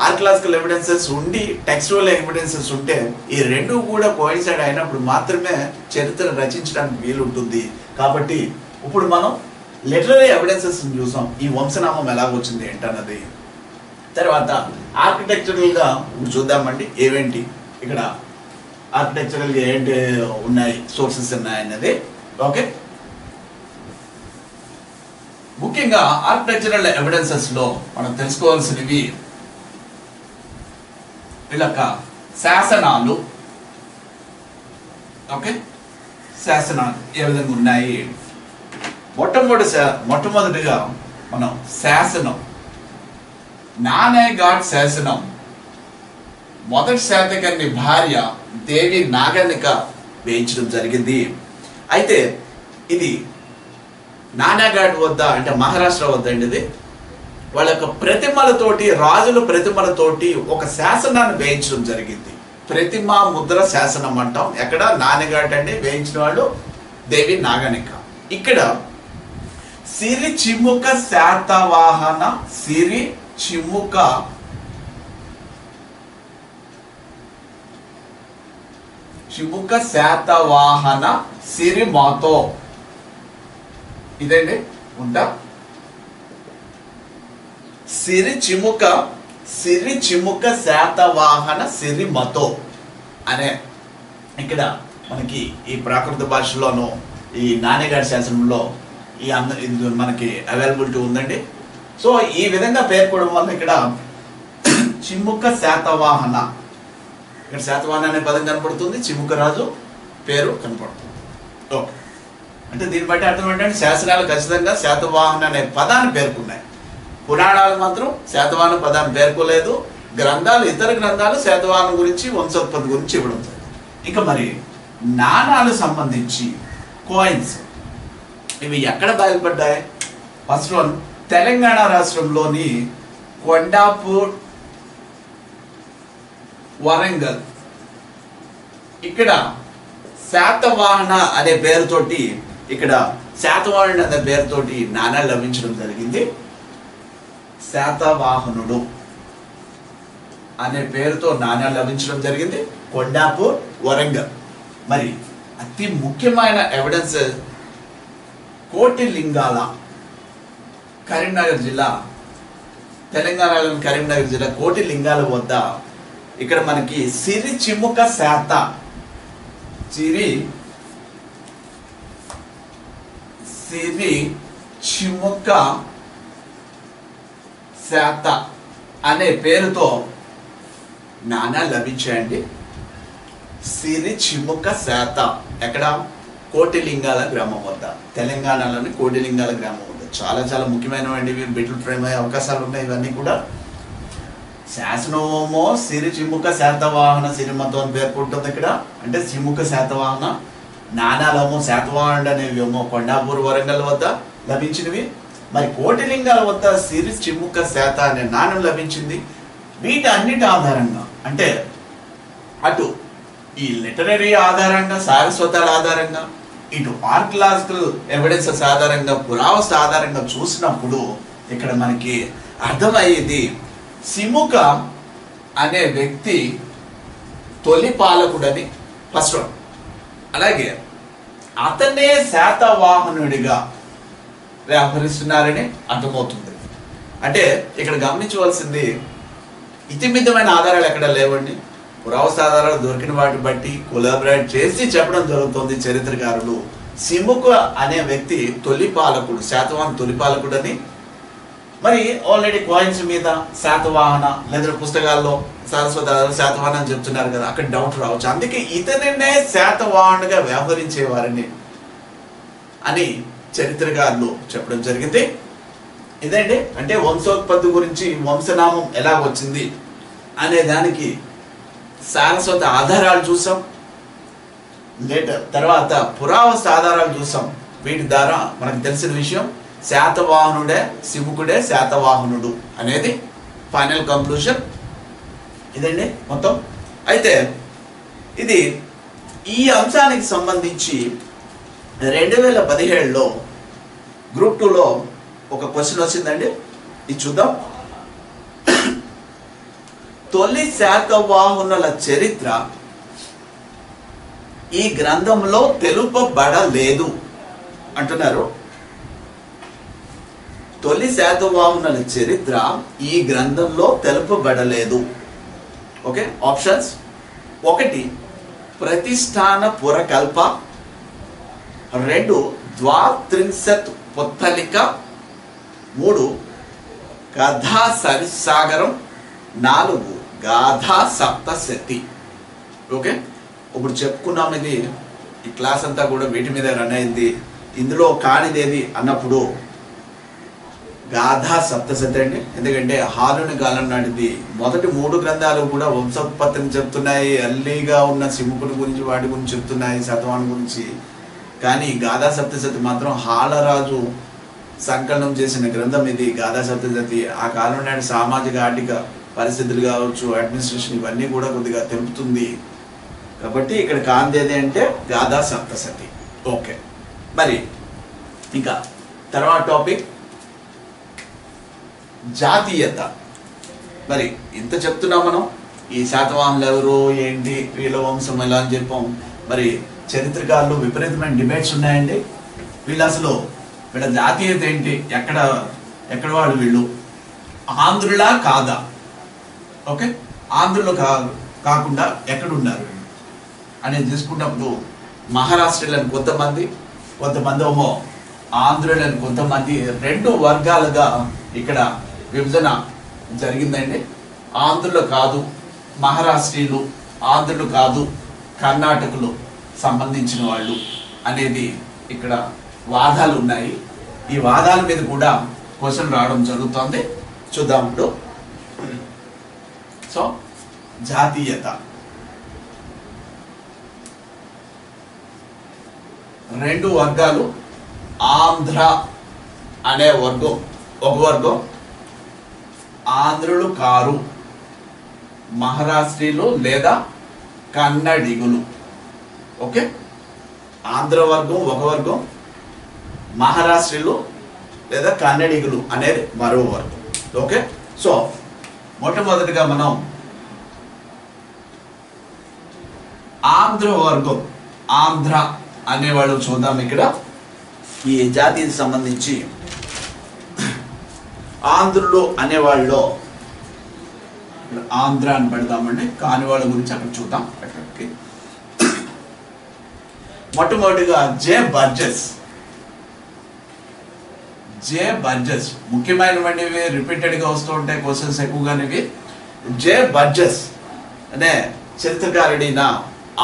ఆర్కియలాజికల్ ఎవిడెన్సెస్ ఉండి టెక్స్చువల్ ఎవిడెన్సెస్ ఉంటే ఈ రెండు కూడా కోయిన్సైడ్ అయినప్పుడు మాత్రమే చరిత్ర రచించడానికి వీలుంటుంది. కాబట్టి ఇప్పుడు మనం లిటరరీ ఎవిడెన్సెస్ చూసాం, ఈ వంశనామం ఎలాగొచ్చింది ఏంటన్నది. తర్వాత ఆర్కిటెక్చరల్గా చూద్దామండి, ఏవేంటి ఇక్కడ ఆర్కిటెక్చరల్గా ఏంటి ఉన్నాయి, సోర్సెస్ ఉన్నాయన్నది. ఓకే, ముఖ్యంగా ఆర్కిటెక్చరల్ ఎవిడెన్సెస్లో మనం తెలుసుకోవాల్సినవి వీళ్ళక శాసనాలు. ఓకే, శాసనాలు ఏ విధంగా ఉన్నాయి. మొట్టమొదటిగా మనం శాసనం, నానేఘాట్ శాసనం మొదటి శాతకర్ణి భార్య దేవి నాగనిక వేయించడం జరిగింది. అయితే ఇది నానాఘాట్ వద్ద, అంటే మహారాష్ట్ర వద్ద అండి. ఇది వాళ్ళ యొక్క ప్రతిమలతోటి, రాజుల ప్రతిమలతోటి ఒక శాసనాన్ని వేయించడం జరిగింది. ప్రతిమా ముద్ర శాసనం అంటాం. ఎక్కడ నానాఘాట్ అండి, వేయించిన వాళ్ళు దేవి నాగనిక. ఇక్కడ సిరి చిముక శాతవాహన, సిరి చిముక శాతవాహన సిరిమాతో, ఇదండి ఉంటా. సిరి చిముక శాతవాహన సిరిమతో అనే ఇక్కడ మనకి ఈ ప్రాకృత భాషలోను ఈ నానేఘాట్ శాసనంలో ఇది మనకి అవైలబిలిటీ ఉందండి. సో ఈ విధంగా పేర్కోవడం వల్ల ఇక్కడ చిముక శాతవాహన, ఇక్కడ శాతవాహన అనే పదం కనపడుతుంది, చిముక రాజు పేరు కనపడుతుంది. ఓకే, అంటే దీన్ని బట్టి అర్థం ఏంటంటే శాసనాలు ఖచ్చితంగా శాతవాహన అనే పదాన్ని పేర్కొన్నాయి. పురాణాలు మాత్రం శాతవాహన పదాన్ని పేర్కోలేదు. గ్రంథాలు, ఇతర గ్రంథాలు శాతవాహన గురించి, వంశోత్పత్తి గురించి ఇవ్వడం జరిగింది. ఇంకా మరి నాణాలు సంబంధించి కాయిన్స్ ఇవి ఎక్కడ బయలుపడ్డాయి? ఫస్ట్ వన్ తెలంగాణ రాష్ట్రంలోని కొండాపూర్, వరంగల్, ఇక్కడ శాతవాహన అనే పేరుతోటి, ఇక్కడ శాతవాహనుడు అనే పేరుతోటి నాణాలు లభించడం జరిగింది. శాతవాహనుడు అనే పేరుతో నాణాలు లభించడం జరిగింది కొండాపూర్, వరంగల్. మరి అతి ముఖ్యమైన ఎవిడెన్స్ కోటిలింగాల, కరీంనగర్ జిల్లా, తెలంగాణలోని కరీంనగర్ జిల్లా కోటిలింగాల వద్ద ఇక్కడ మనకి సిరి చిముక శాత, సిరి చిముక శాత అనే పేరుతో నాణాలు లభించాయండి. సిరి చిముక శాత ఎక్కడ? కోటిలింగాల గ్రామం వద్ద, తెలంగాణలోని కోటిలింగాల గ్రామం వద్ద. చాలా చాలా ముఖ్యమైనవండి. ఇవి బిడ్డలు ఫ్రేమ్ అయ్యే అవకాశాలు ఉన్నాయి. ఇవన్నీ కూడా శాసనమేమో సిరి చిముక శాతవాహన సిరిమతో అని పేర్కొంటుంది ఇక్కడ. అంటే చిముక శాతవాహన, నాణాలేమో శాతవాహనుడు అనేవేమో కొండాపూర్ వరంగల్ వద్ద లభించినవి. మరి కోటిలింగాల వద్ద సిరి చిముక శాత అనే నాణ్యం లభించింది. వీటి అన్నిటి ఆధారంగా అంటే అటు ఈ లిటరరీ ఆధారంగా, సారస్వతాల ఆధారంగా, ఇటు ఆర్కియలాజికల్ ఎవిడెన్సెస్ ఆధారంగా, పురావస్తు ఆధారంగా చూసినప్పుడు ఇక్కడ మనకి అర్థమయ్యేది సిముక అనే వ్యక్తి తొలి పాలకుడని ఫస్ట్ వన్. అలాగే అతనే శాతవాహనుడిగా వ్యవహరిస్తున్నారని అర్థమవుతుంది. అంటే ఇక్కడ గమనించవలసింది ఇతిమితమైన ఆధారాలు ఎక్కడ లేవండి. పురావస్తు ఆధారాలు దొరికిన వాటిని బట్టి కొలాబరేట్ చేసి చెప్పడం జరుగుతుంది చరిత్రకారులు. సిముక అనే వ్యక్తి తొలి పాలకుడు, శాతవాహన తొలి పాలకుడు అని. మరి ఆల్రెడీ కాయిన్స్ మీద శాతవాహన లేదా పుస్తకాల్లో సరస్వతి శాతవాహన అని చెప్తున్నారు కదా, అక్కడ డౌట్ రావచ్చు. అందుకే ఇతనినే శాతవాహనుడిగా వ్యవహరించేవారని అని చరిత్రకారులు చెప్పడం జరిగింది. ఇదండి అంటే వంశోత్పత్తి గురించి, వంశనామం ఎలా వచ్చింది అనే దానికి సారస్వత ఆధారాలు చూసాం. తర్వాత పురావస్తు ఆధారాలు చూసాం. వీటి ద్వారా మనకు తెలిసిన విషయం శాతవాహనుడే, సిముకుడే శాతవాహనుడు అనేది ఫైనల్ కంక్లూషన్. ఇదండి మొత్తం. అయితే ఇది ఈ అంశానికి సంబంధించి 2017లో గ్రూప్ 2లో ఒక క్వశ్చన్ వచ్చిందండి. ఇది చూద్దాం. తొలి శాతవాహనుల చరిత్ర ఈ గ్రంథంలో తెలుపబడలేదు అంటున్నారు. తొలి శాతవాహనుల చరిత్ర ఈ గ్రంథంలో తెలుపబడలేదు. ఓకే, ఆప్షన్స్: 1 ప్రతిష్టాన పురకల్ప, 2 ద్వాత్రింశత్ పుత్తలిక, 3 కథా సరిసాగరం, 4 గాథా సప్తశతి. ఓకే, ఇప్పుడు చెప్పుకున్నాం. ఇది ఈ క్లాస్ అంతా కూడా వీటి మీద రన్ అయింది. ఇందులో కానిదేది అన్నప్పుడు గాథా సప్తశతి అండి. ఎందుకంటే హాలుని కాలం నాటిది. మొదటి 3 గ్రంథాలు కూడా వంశోత్పత్తిని చెప్తున్నాయి, అల్లీగా ఉన్న సిముకుని గురించి, వాటి గురించి చెప్తున్నాయి, శాతవాహను గురించి. కానీ గాథా సప్తశతి మాత్రం హాలరాజు సంకలనం చేసిన గ్రంథం ఇది. గాథా సప్తశతి ఆ కాలం నాటి సామాజిక ఆర్థిక పరిస్థితులు కావచ్చు, అడ్మినిస్ట్రేషన్, ఇవన్నీ కూడా కొద్దిగా తెలుపుతుంది. కాబట్టి ఇక్కడ కాందేది అంటే గాథా సప్తశతి. ఓకే, మరి ఇంకా తర్వాత టాపిక్ జాతీయత. మరి ఇంత చెప్తున్నాం మనం. ఈ శాతవాహనులు ఎవరు, ఏంటి, వీళ్ళ వంశం ఎలా అని చెప్పాం. మరి చరిత్రకారులు విపరీతమైన డిబేట్స్ ఉన్నాయండి. వీళ్ళు అసలు వీళ్ళ జాతీయత ఏంటి, ఎక్కడ వాళ్ళు, వీళ్ళు ఆంధ్రులా కాదా? ఓకే, ఆంధ్రులు కాకుండా ఎక్కడున్నారు అనేది తీసుకున్నప్పుడు మహారాష్ట్రలని కొంతమంది ఏమో ఆంధ్రులని కొంతమంది 2 వర్గాలుగా ఇక్కడ విభజన జరిగిందండి. ఆంధ్రులు కాదు మహారాష్ట్రీయులు, ఆంధ్రులు కాదు కర్ణాటకలు సంబంధించిన వాళ్ళు అనేది ఇక్కడ వాదాలు ఉన్నాయి. ఈ వాదాల మీద కూడా క్వశ్చన్ రావడం జరుగుతుంది. చూద్దాం ఇప్పుడు. సో జాతీయత, 2 వర్గాలు. ఆంధ్ర అనే వర్గం ఒక వర్గం, ఆంధ్రులు కారు మహారాష్ట్రీయులు లేదా కన్నడిగులు. ఓకే, ఆంధ్ర వర్గం ఒక వర్గం, మహారాష్ట్రీయులు లేదా కన్నడిగులు అనేది మరో వర్గం. ఓకే, సో మొట్టమొదటిగా మనం ఆంధ్ర వర్గం, ఆంధ్ర అనేవాళ్ళు చూద్దాం. ఇక్కడ ఈ జాతికి సంబంధించి ఆంధ్రులు అనేవాళ్ళు ఆంధ్ర అని పెడదామండి. కాని వాళ్ళ గురించి అక్కడ చూద్దాం. అక్కడికి మొట్టమొదటిగా జే బర్జెస్ ముఖ్యమైనవి, రిపీటెడ్గా వస్తూ ఉంటాయి క్వశ్చన్స్ ఎక్కువగానివి. జే బర్జెస్ అనే చరిత్రకారుడిన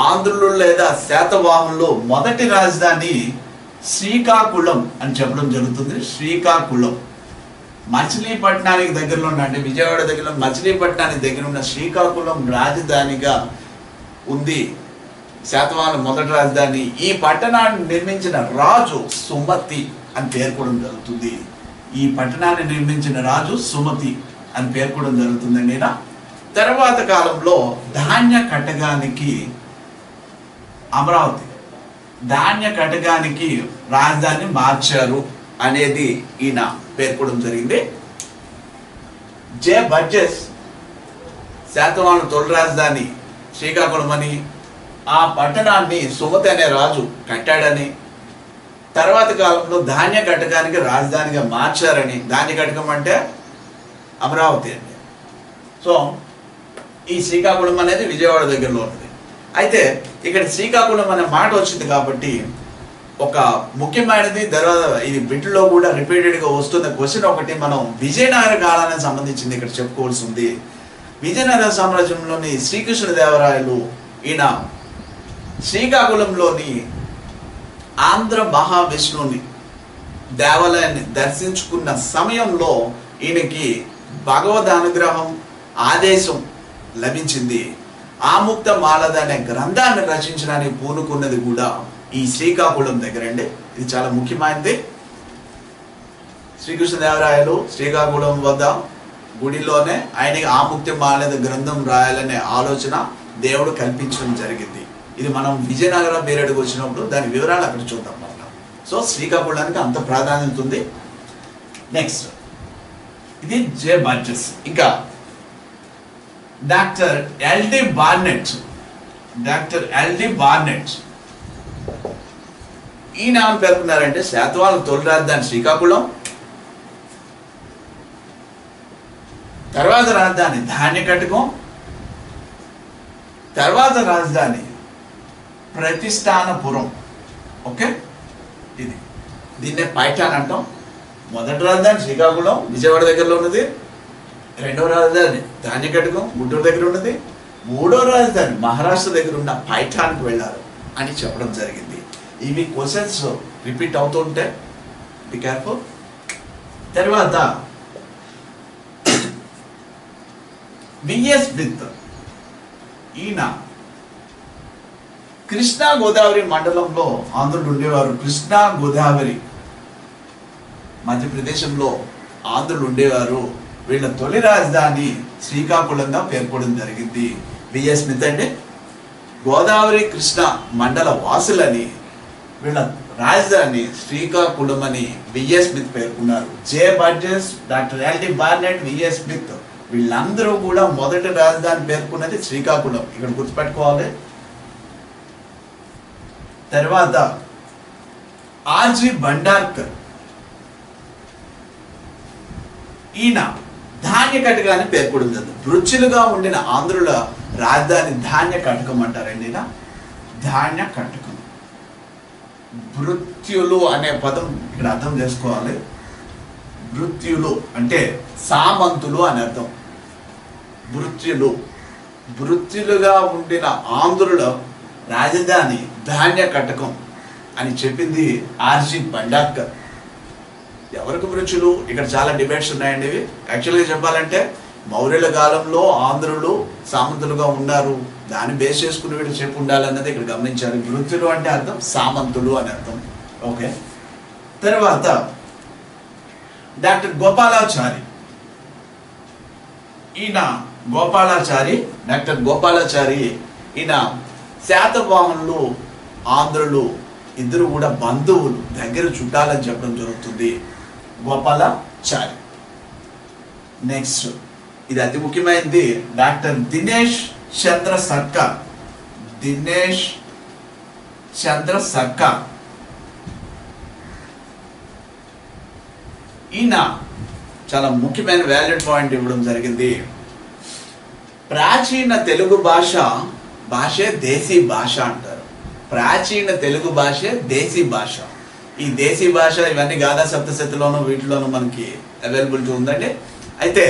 ఆంధ్రులు లేదా శాతవాహనులు మొదటి రాజధాని శ్రీకాకుళం అని చెప్పడం జరుగుతుంది. శ్రీకాకుళం మచిలీపట్నానికి దగ్గరలో ఉన్న, అంటే విజయవాడ దగ్గరలో మచిలీపట్నానికి దగ్గర ఉన్న శ్రీకాకుళం రాజధానిగా ఉంది. శాతవాహనుల మొదటి రాజధాని. ఈ పట్టణాన్ని నిర్మించిన రాజు సుమతి అని పేర్కొనడం జరుగుతుంది. ఈ పట్టణాన్ని నిర్మించిన రాజు సుమతి అని పేర్కొనడం జరుగుతుందండి. తర్వాత కాలంలో ధాన్య కటకానికి అమరావతి ధాన్య కటకానికి రాజధాని మార్చారు అనేది ఈయన పేర్కొనడం జరిగింది. జే బర్జెస్ శాతవాహనుల తొలి రాజధాని శ్రీకాకుళం అని, ఆ పట్టణాన్ని సుమతి అనే రాజు కట్టాడని, తర్వాత కాలంలో ధాన్య కటకానికి రాజధానిగా మార్చారని. ధాన్య కటకం అంటే అమరావతి అండి. సో ఈ శ్రీకాకుళం అనేది విజయవాడ దగ్గరలో ఉంటుంది. అయితే ఇక్కడ శ్రీకాకుళం అనే మాట వచ్చింది కాబట్టి ఒక ముఖ్యమైనది, తర్వాత ఇది బిట్లో కూడా రిపీటెడ్గా వస్తున్న క్వశ్చన్ ఒకటి మనం విజయనగర కాలానికి సంబంధించింది ఇక్కడ చెప్పుకోవాల్సి ఉంది. విజయనగర సామ్రాజ్యంలోని శ్రీకృష్ణదేవరాయలు ఈయన శ్రీకాకుళంలోని ఆంధ్ర మహావిష్ణువుని దేవాలయాన్ని దర్శించుకున్న సమయంలో ఈయనకి భగవద్ అనుగ్రహం ఆదేశం లభించింది. ఆముక్త మాలద అనే గ్రంథాన్ని రచించడానికి పూనుకున్నది కూడా ఈ శ్రీకాకుళం దగ్గర అండి. ఇది చాలా ముఖ్యమైనది. శ్రీకృష్ణదేవరాయలు శ్రీకాకుళం వద్ద గుడిలోనే ఆయనకి ఆముక్త మాలద గ్రంథం రాయాలనే ఆలోచన దేవుడు కల్పించడం జరిగింది. ఇది మనం విజయనగర పీరియడ్కి వచ్చినప్పుడు దాని వివరాలు అక్కడ చూద్దాం మనం. సో శ్రీకాకుళానికి అంత ప్రాధాన్యత ఉంది. నెక్స్ట్ ఇది జే బర్జెస్. ఇంకా డాక్టర్ ఎల్డి బార్నెట్ ఈయన ఏమని పేర్కొన్నారంటే శాతవాహనుల తొలి రాజధాని శ్రీకాకుళం, తర్వాత రాజధాని ధాన్య కటకం, తర్వాత రాజధాని ప్రతిష్టానపురం. ఓకే, దీన్నే పైఠాన్ అంటాం. మొదటి రాజధాని శ్రీకాకుళం విజయవాడ దగ్గరలో ఉన్నది, రెండవ రాజధాని ధాన్య కటకం గుంటూరు దగ్గర ఉన్నది, మూడవ రాజధాని మహారాష్ట్ర దగ్గర ఉన్న పైఠాన్కి వెళ్ళారు అని చెప్పడం జరిగింది. ఇవి క్వశ్చన్స్ రిపీట్ అవుతుంటే బి కేర్ఫుల్. తర్వాత విఎస్ స్మిత్ ఈయన కృష్ణా గోదావరి మండలంలో ఆంధ్రులు ఉండేవారు. కృష్ణా గోదావరి మధ్యప్రదేశంలో ఆంధ్రులు ఉండేవారు. వీళ్ళ తొలి రాజధాని శ్రీకాకుళంగా పేర్కొనడం జరిగింది. విఎస్ స్మిత్ అంటే గోదావరి కృష్ణ మండల వాసులని, వీళ్ళ రాజధాని శ్రీకాకుళం అని విఎస్ స్మిత్ పేర్కొన్నారు. J Burgess, doctor LD Barnett, VS Smith వీళ్ళందరూ కూడా మొదటి రాజధాని పేర్కొన్నది శ్రీకాకుళం. ఇక్కడ గుర్తుపెట్టుకోవాలి. తర్వాత ఆర్జీ భండార్కర్ ఈయన ధాన్య కటకాన్ని పేర్కొనడం జరిగింది. వృత్తులుగా ఉండిన ఆంధ్రుల రాజధాని ధాన్య కటకం అంటారండి. ధాన్య కటకం. వృత్తులు అనే పదం ఇక్కడ అర్థం చేసుకోవాలి. వృత్తులు అంటే సామంతులు అని అర్థం. వృత్తులుగా ఉండిన ఆంధ్రుల రాజధాని ధాన్య కటకం అని చెప్పింది ఆర్జీ భండార్కర్. ఎవరికి వృత్తులు? ఇక్కడ చాలా డిబేట్స్ ఉన్నాయండి. ఇవి యాక్చువల్గా చెప్పాలంటే మౌర్యుల కాలంలో ఆంధ్రులు సామంతులుగా ఉన్నారు, దాన్ని బేస్ చేసుకుని వీళ్ళు చెప్పి ఉండాలన్నది ఇక్కడ గమనించారు. వృత్తులు అంటే అర్థం సామంతులు అని అర్థం. ఓకే, తర్వాత డాక్టర్ గోపాలాచారి ఈయన డాక్టర్ గోపాలాచారి ఈయన శాతవాహనులు ఆంధ్రులు ఇద్దరు కూడా బంధువులు, దగ్గర చుట్టాలని చెప్పడం జరుగుతుంది. గోపాలాచారి. నెక్స్ట్ ఇది అతి ముఖ్యమైనది, డాక్టర్ దినేష్ చంద్ర సర్కార్. ఈయన చాలా ముఖ్యమైన వ్యాలిడ్ పాయింట్ ఇవ్వడం జరిగింది. ప్రాచీన తెలుగు భాషే దేశీ భాష అంటారు. ప్రాచీన తెలుగు భాషే దేశీ భాష. ఈ దేశీ భాష ఇవన్నీ గాథా సప్తశతిలోనూ వీటిలోనూ మనకి అవైలబిలిటీ ఉందండి. అయితే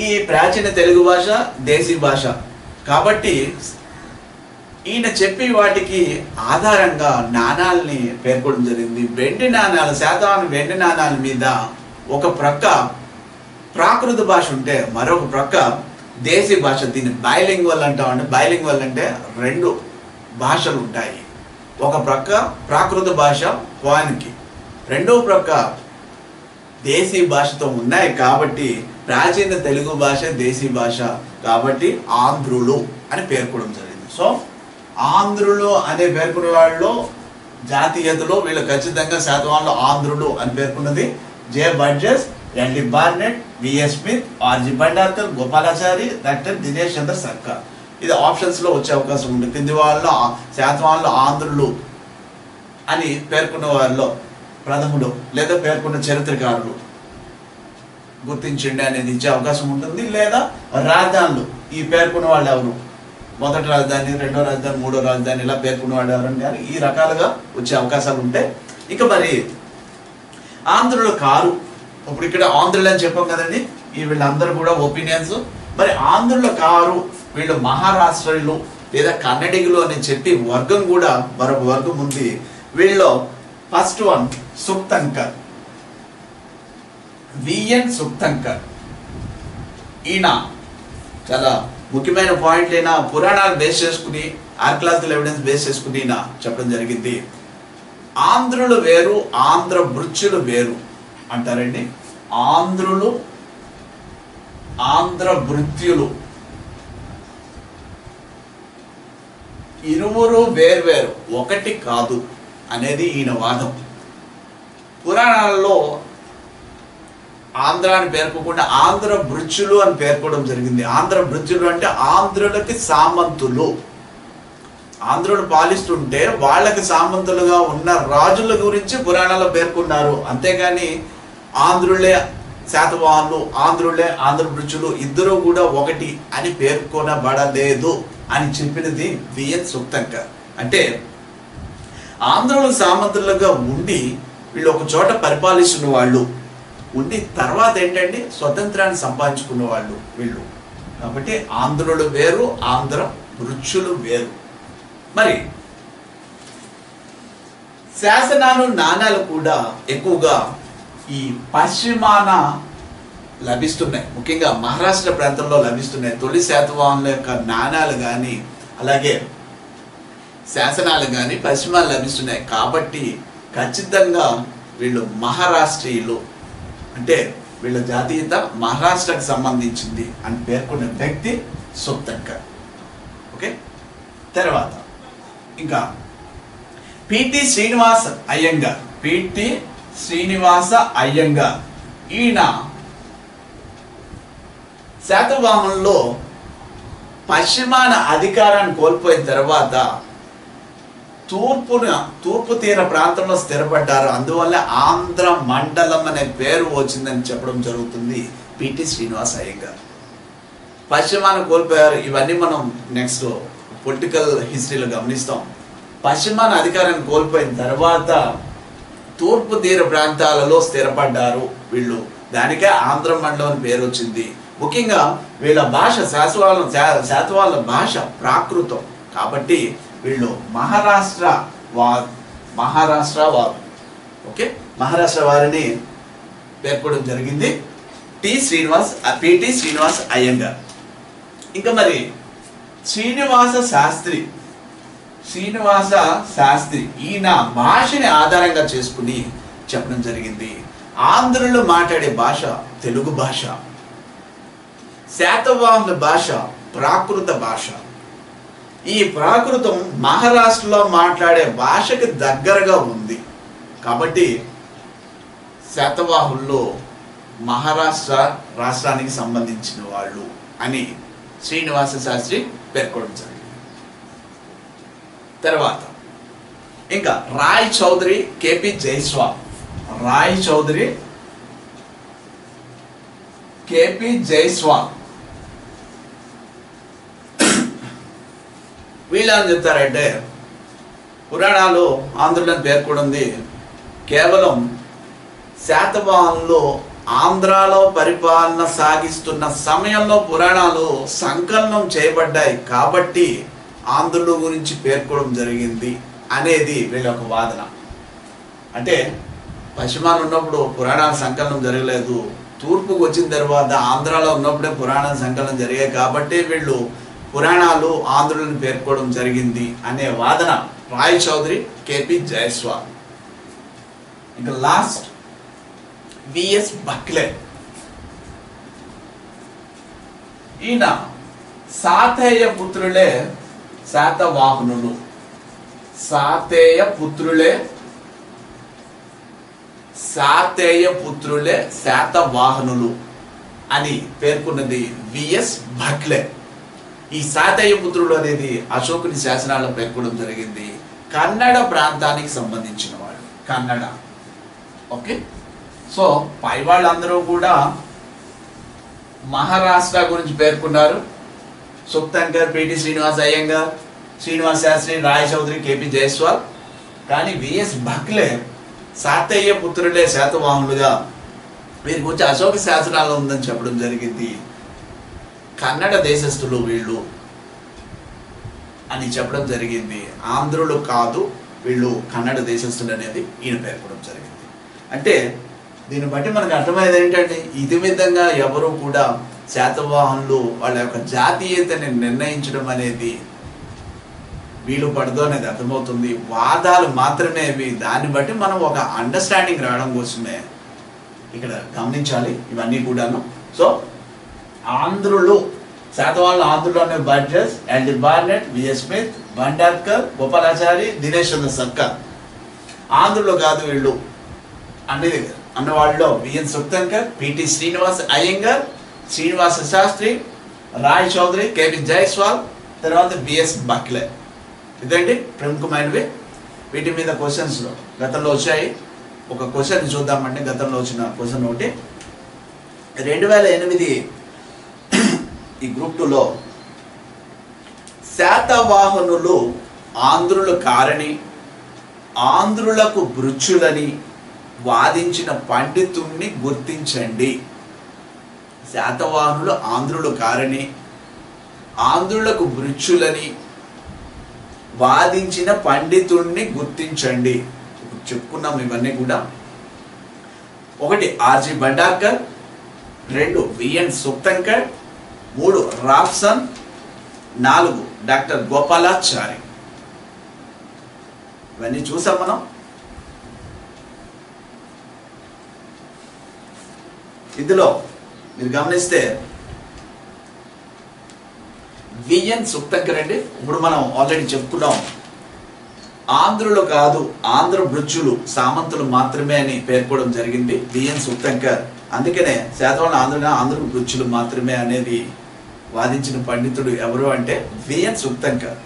ఈ ప్రాచీన తెలుగు భాష దేశీ భాష కాబట్టి ఈయన చెప్పి వాటికి ఆధారంగా నాణాలని పేర్కొనడం జరిగింది. వెండి నాణాలు, శాతవాహన వెండి నాణాల మీద ఒక ప్రక్క ప్రాకృత భాష ఉంటే మరొక ప్రక్క దేశీ భాష, దీన్ని బైలింగ్వల్ అంటామండి. బైలింగ్వల్ అంటే 2 భాషలు ఉంటాయి. ఒక ప్రక్క ప్రాకృత భాష కాయిన్కి, రెండో ప్రక్క దేశీ భాషతో ఉన్నాయి. కాబట్టి ప్రాచీన తెలుగు భాష దేశీ భాష కాబట్టి ఆంధ్రులు అని పేర్కొనడం జరిగింది. సో ఆంధ్రులు అనే పేర్కొనే వాళ్ళు జాతీయతలో వీళ్ళు ఖచ్చితంగా శాతవాహనులు ఆంధ్రులు అని పేర్కొన్నది J Burgess, LD Barnett, VS Smith, RG Bhandarkar, Gopalachari, doctor Dinesh Chandra Sarkar. ఇది ఆప్షన్స్లో వచ్చే అవకాశం ఉంది. కింది వాళ్ళు శాతవాహనులు ఆంధ్రులు అని పేర్కొన్న వారిలో ప్రథములు లేదా పేర్కొన్న చరిత్రకారులు గుర్తించండి అనేది ఇచ్చే అవకాశం ఉంటుంది. లేదా రాజధానులు, ఈ పేర్కొన్న వాళ్ళు ఎవరు, మొదటి రాజధాని, రెండో రాజధాని, మూడో రాజధాని, ఇలా పేర్కొన్న వాళ్ళు ఎవరని కానీ ఈ రకాలుగా వచ్చే అవకాశాలు ఉంటాయి. ఇక మరి ఆంధ్రులు కారు, ఇప్పుడు ఇక్కడ ఆంధ్రులు అని చెప్పాం కదండి, ఈ వీళ్ళందరూ కూడా ఒపీనియన్స్. మరి ఆంధ్రుల కారు వీళ్ళు మహారాష్ట్రలు లేదా కన్నడిగులు అని చెప్పి వర్గం కూడా మరొక వర్గం ఉంది. వీళ్ళు ఫస్ట్ వన్ సుక్తంకర్, విఎన్ సుక్తంకర్. ఈయన చాలా ముఖ్యమైన పాయింట్లు అయినా పురాణాలు బేస్ చేసుకుని, ఆర్కియలాజికల్ ఎవిడెన్స్ బేస్ చేసుకుని ఈయన చెప్పడం జరిగింది. ఆంధ్రులు వేరు, ఆంధ్ర భృత్యులు వేరు అంటారండి. ఆంధ్రులు, ఆంధ్ర భృత్యులు ఇరువురు వేర్వేరు, ఒకటి కాదు అనేది ఈయన వాదం. పురాణాలలో ఆంధ్ర అని పేర్కోకుండా ఆంధ్ర భృత్యులు అని పేర్కోవడం జరిగింది. ఆంధ్ర భృత్యులు అంటే ఆంధ్రులకి సామంతులు. ఆంధ్రులు పాలిస్తుంటే వాళ్ళకి సామంతులుగా ఉన్న రాజుల గురించి పురాణాల్లో పేర్కొన్నారు. అంతేగాని ఆంధ్రులే శాతవాహనులు, ఆంధ్రులే ఆంధ్ర భృత్యులు ఇద్దరు కూడా ఒకటి అని పేర్కొనబడలేదు అని చెప్పినది విఎన్ సుక్తంకర్. అంటే ఆంధ్రులు సామంతులుగా ఉండి వీళ్ళు ఒక చోట పరిపాలిస్తున్న వాళ్ళు ఉండి తర్వాత ఏంటంటే స్వతంత్రాన్ని సంపాదించుకున్న వాళ్ళు వీళ్ళు. కాబట్టి ఆంధ్రులు వేరు, ఆంధ్ర భృత్యులు వేరు. మరి శాసనాలు, నాణాలు కూడా ఎక్కువగా ఈ పశ్చిమాన లభిస్తున్నాయి. ముఖ్యంగా మహారాష్ట్ర ప్రాంతంలో లభిస్తున్నాయి. తొలి శాతవాహనుల యొక్క నాణాలు కానీ అలాగే శాసనాలు కానీ పశ్చిమాలు లభిస్తున్నాయి. కాబట్టి ఖచ్చితంగా వీళ్ళు మహారాష్ట్రీయులు, అంటే వీళ్ళ జాతీయత మహారాష్ట్రకు సంబంధించింది అని పేర్కొన్న వ్యక్తి సుక్తంకర్. ఓకే, తర్వాత ఇంకా పిటి శ్రీనివాస అయ్యంగార్. పిటి శ్రీనివాస అయ్యంగార్ ఈయన శాతవాహనుల్లో పశ్చిమాన అధికారాన్ని కోల్పోయిన తర్వాత తూర్పు తీర ప్రాంతంలో స్థిరపడ్డారు. అందువల్ల ఆంధ్ర మండలం అనే పేరు వచ్చిందని చెప్పడం జరుగుతుంది పిటి శ్రీనివాస అయ్యంగార్. పశ్చిమాన కోల్పోయారు. ఇవన్నీ మనం నెక్స్ట్ పొలిటికల్ హిస్టరీలో గమనిస్తాం. పశ్చిమాన అధికారాన్ని కోల్పోయిన తర్వాత తూర్పు తీర ప్రాంతాలలో స్థిరపడ్డారు వీళ్ళు. దానికే ఆంధ్ర మండలం అని పేరు వచ్చింది. ముఖ్యంగా వీళ్ళ భాష శాతవాహనుల భాష ప్రాకృతం. కాబట్టి వీళ్ళు మహారాష్ట్ర వారు. ఓకే, మహారాష్ట్ర వారిని పేర్కొనడం జరిగింది పిటి శ్రీనివాస్ అయ్యంగార్. ఇంకా మరి శ్రీనివాస శాస్త్రి ఈయన భాషని ఆధారంగా చేసుకుని చెప్పడం జరిగింది. ఆంధ్రులు మాట్లాడే భాష తెలుగు భాష, శాతవాహనుల భాష ప్రాకృత భాష. ఈ ప్రాకృతం మహారాష్ట్రలో మాట్లాడే భాషకి దగ్గరగా ఉంది. కాబట్టి శాతవాహనుల్లో మహారాష్ట్ర రాష్ట్రానికి సంబంధించిన వాళ్ళు అని శ్రీనివాస శాస్త్రి పేర్కొనడం జరిగింది. తర్వాత ఇంకా రాయ్ చౌదరి, కేపీ జైస్వాల్. రాయ్ చౌదరి, కేపీ జైస్వాల్ వీళ్ళు ఏమని చెప్తారంటే పురాణాలు ఆంధ్రులను పేర్కొంది కేవలం శాతవాహనులు ఆంధ్రాలో పరిపాలన సాగిస్తున్న సమయంలో పురాణాలు సంకలనం చేయబడ్డాయి. కాబట్టి ఆంధ్రుల గురించి పేర్కోవడం జరిగింది అనేది వీళ్ళ యొక్క వాదన. అంటే పశ్చిమాన ఉన్నప్పుడు పురాణాల సంకలనం జరగలేదు, తూర్పుకు వచ్చిన తర్వాత ఆంధ్రాలో ఉన్నప్పుడే పురాణాల సంకలనం జరిగాయి కాబట్టి వీళ్ళు పురాణాలు ఆంధ్రులను పేర్కోవడం జరిగింది అనే వాదన రాయ్ చౌదరి, కేపీ జైస్వాల్. ఇంకా లాస్ట్ విఎస్ బక్లే. ఈయన సాతేయ పుత్రులే శాతవాహనులు, సాతేయ పుత్రులే శాతవాహనులు అని పేర్కొన్నది విఎస్ బక్లే. ఈ సాతేయ పుత్రులు అనేది అశోకుని శాసనాల్లో పేర్కొనడం జరిగింది. కన్నడ ప్రాంతానికి సంబంధించిన వాడు, కన్నడ. ఓకే, సో పై వాళ్ళందరూ కూడా మహారాష్ట్ర గురించి పేర్కొన్నారు. సుక్తంకర్, పిటి శ్రీనివాస్ అయ్యంగార్, శ్రీనివాస్ శాస్త్రి, రాయ్ చౌదరి, కేపీ జైస్వాల్. కానీ విఎస్ బక్లే సాతేయ పుత్రులే శాతవాహనులుగా వీరి గురించి అశోక శాసనాల్లో ఉందని చెప్పడం జరిగింది. కన్నడ దేశస్థులు వీళ్ళు అని చెప్పడం జరిగింది. ఆంధ్రులు కాదు, వీళ్ళు కన్నడ దేశస్థులు అనేది ఈయన పేర్కొనడం జరిగింది. అంటే దీన్ని బట్టి మనకు అర్థమయ్యేది ఏంటంటే ఇది విధంగా ఎవరు కూడా శాతవాహనులు వాళ్ళ యొక్క జాతీయతని నిర్ణయించడం అనేది వీలు పడదు అనేది అర్థమవుతుంది. వాదాలు మాత్రమే ఇవి. దాన్ని బట్టి మనం ఒక అండర్స్టాండింగ్ రావడం కోసమే ఇక్కడ గమనించాలి ఇవన్నీ కూడాను. సో ఆంధ్రులు, శాతవాహనులు ఆంధ్రులు అనే Burgess, LD Barnett, VS Smith, Bhandarkar, Gopalachari, Dinesh Chandra Sarkar. ఆంధ్రులు కాదు వీళ్ళు అనేది అన్నవాళ్ళలో VN Sukthankar, PT Srinivas Iyengar, Srinivasa Sastri, Ray Chaudhuri, KP Jayaswal, తర్వాత బిఎస్ బక్లే. ఇదండి ప్రముఖమైనవి. వీటి మీద క్వశ్చన్స్ గతంలో వచ్చాయి. ఒక క్వశ్చన్ చూద్దామండి. గతంలో వచ్చిన క్వశ్చన్ ఒకటి 2008 ఈ గ్రూప్ 2లో శాతవాహనులు ఆంధ్రులు కారని, ఆంధ్రులకు భృత్యులని వాదించిన పండితుణ్ణి గుర్తించండి. శాతవాహనులు ఆంధ్రులు కారని, ఆంధ్రులకు భృత్యులని వాదించిన పండితుణ్ణి గుర్తించండి. చెప్పుకున్నాం ఇవన్నీ కూడా. 1 RG Bhandarkar, 2 VN Sukthankar, 3 Rapson, 4 doctor Gopalachari. ఇవన్నీ చూసాం మనం. ఇందులో మీరు గమనిస్తే విఎన్ సుక్తంకర్ అండి. ఇప్పుడు మనం ఆల్రెడీ చెప్పుకున్నాం ఆంధ్రులు కాదు, ఆంధ్ర భృత్యులు, సామంతులు మాత్రమే అని పేర్కోవడం జరిగింది విఎన్ సుక్తంకర్. అందుకనే శాతవాహనులు ఆంధ్ర భృత్యులు మాత్రమే అనేది వాదించిన పండితుడు ఎవరు అంటే విఎన్ సుక్తంకర్.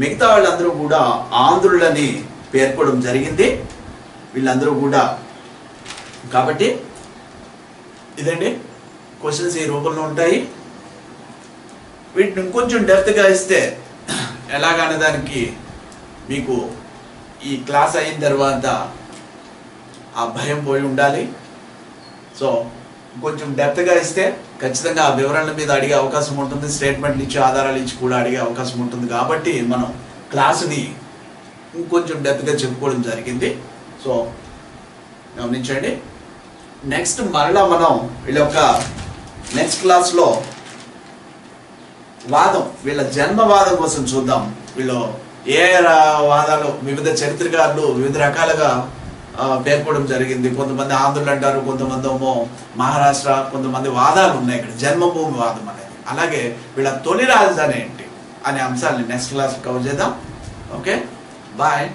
మిగతా వాళ్ళందరూ కూడా ఆంధ్రులని పేర్కోవడం జరిగింది వీళ్ళందరూ కూడా. కాబట్టి ఇదండి క్వశ్చన్స్ ఈ రూపంలో ఉంటాయి. వీటిని ఇంకొంచెం డెప్త్గా ఇస్తే ఎలాగనే దానికి మీకు ఈ క్లాస్ అయిన తర్వాత ఆ భయం పోయి ఉండాలి. సో కొంచెం డెప్త్గా ఇస్తే ఖచ్చితంగా ఆ వివరణల మీద అడిగే అవకాశం ఉంటుంది. స్టేట్మెంట్లు ఇచ్చి ఆధారాలు ఇచ్చి కూడా అడిగే అవకాశం ఉంటుంది. కాబట్టి మనం క్లాసుని ఇంకొంచెం డెప్త్గా చెప్పుకోవడం జరిగింది. సో గమనించండి. నెక్స్ట్ మరలా మనం వీళ్ళ యొక్క నెక్స్ట్ క్లాస్లో వాదం, వీళ్ళ జన్మవాదం కోసం చూద్దాం. వీళ్ళు ఏ వాదాలు వివిధ చరిత్రకారులు వివిధ రకాలుగా పేర్కోవడం జరిగింది. కొంతమంది ఆంధ్రులు అంటారు, కొంతమంది ఏమో మహారాష్ట్ర, కొంతమంది వాదాలు ఉన్నాయి ఇక్కడ. జన్మభూమి వాదం అనేది, అలాగే వీళ్ళ తొలి రాజధాని ఏంటి అనే అంశాలని నెక్స్ట్ క్లాస్ కవర్ చేద్దాం. Okay, bye.